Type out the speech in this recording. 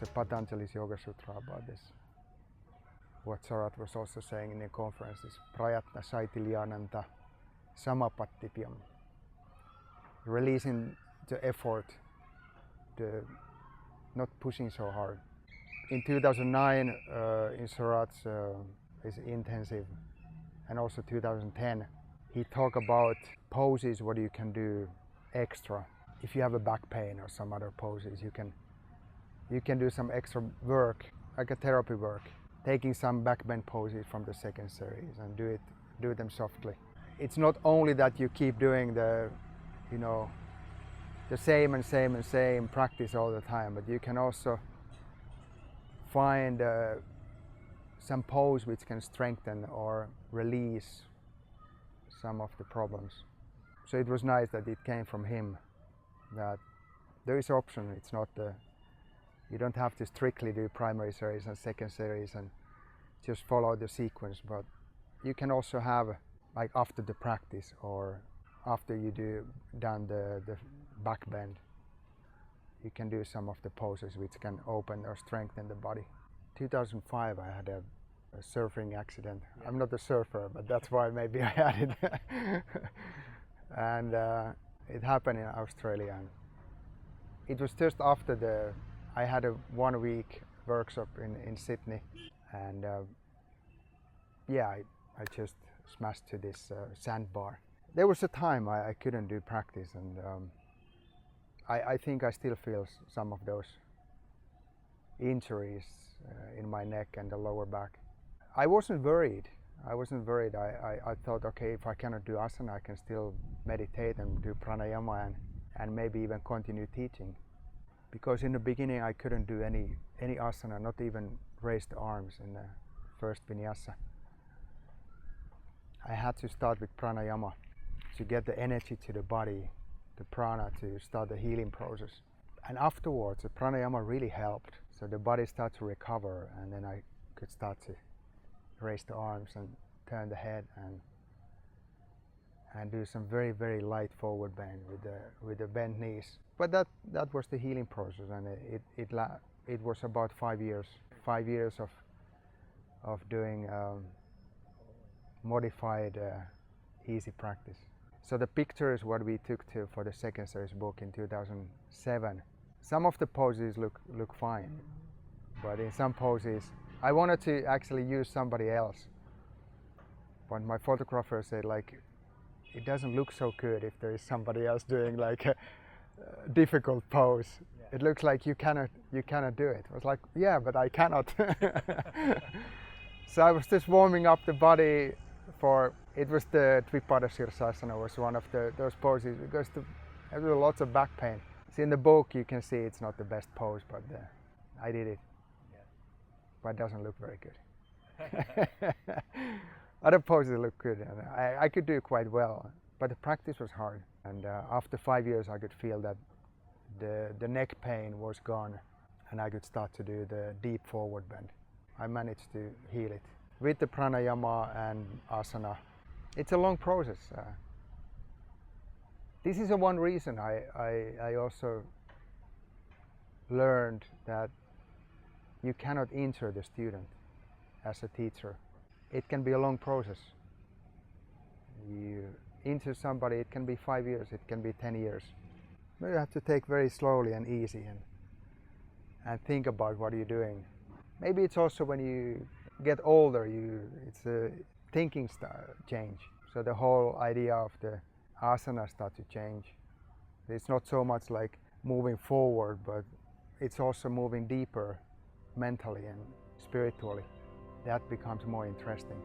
a Patanjali's Yoga Sutra about this. What Sarat was also saying in the conference is Prayatna Shaitilyananta Samapattipyam. Releasing the effort, not pushing so hard. In 2009, in Sarat's his intensive, and also 2010, he talked about poses, what you can do extra. If you have a back pain or some other poses, you can do some extra work, like a therapy work, taking some back bend poses from the second series and do them softly. It's not only that you keep doing the same practice all the time, but you can also find some pose which can strengthen or release some of the problems. So it was nice that it came from him, that there is option. It's not you don't have to strictly do primary series and second series and just follow the sequence, but you can also have, like after the practice or after you done the back bend, you can do some of the poses which can open or strengthen the body. 2005 I had a surfing accident. I'm not a surfer, but that's why maybe I had it. And it happened in Australia. And it was just after I had a 1 week workshop in Sydney, and I just smashed to this sandbar. There was a time I couldn't do practice, and I think I still feel some of those injuries in my neck and the lower back. I wasn't worried. I thought, okay, if I cannot do asana, I can still meditate and do pranayama and maybe even continue teaching. Because in the beginning I couldn't do any asana, not even raise the arms in the first vinyasa. I had to start with pranayama to get the energy to the body, the prana, to start the healing process. And afterwards the pranayama really helped. So the body started to recover, and then I could start to raise the arms and turn the head and do some very, very light forward bend with the bent knees. But that was the healing process, and it was about 5 years. 5 years of doing modified easy practice. So the pictures what we took for the second series book in 2007, some of the poses look fine, but in some poses I wanted to actually use somebody else, but my photographer said, like, it doesn't look so good if there is somebody else doing like a difficult pose. Yeah. It looks like you cannot do it. I was like, yeah, but I cannot. So I was just warming up the body for, it was the Dvipada Sirsasana was one of those poses, because there was lots of back pain. See, in the book you can see it's not the best pose, but I did it. Yeah. But it doesn't look very good. Other poses look good, and I could do quite well, but the practice was hard. And after 5 years I could feel that the neck pain was gone, and I could start to do the deep forward bend. I managed to heal it with the pranayama and asana. It's a long process. This is one reason I also learned that you cannot injure the student as a teacher. It can be a long process. You injure somebody, it can be 5 years, it can be 10 years. You have to take very slowly and easy and think about what you're doing. Maybe it's also when you get older, it's a thinking style change. So the whole idea of the asana starts to change. It's not so much like moving forward, but it's also moving deeper mentally and spiritually. That becomes more interesting.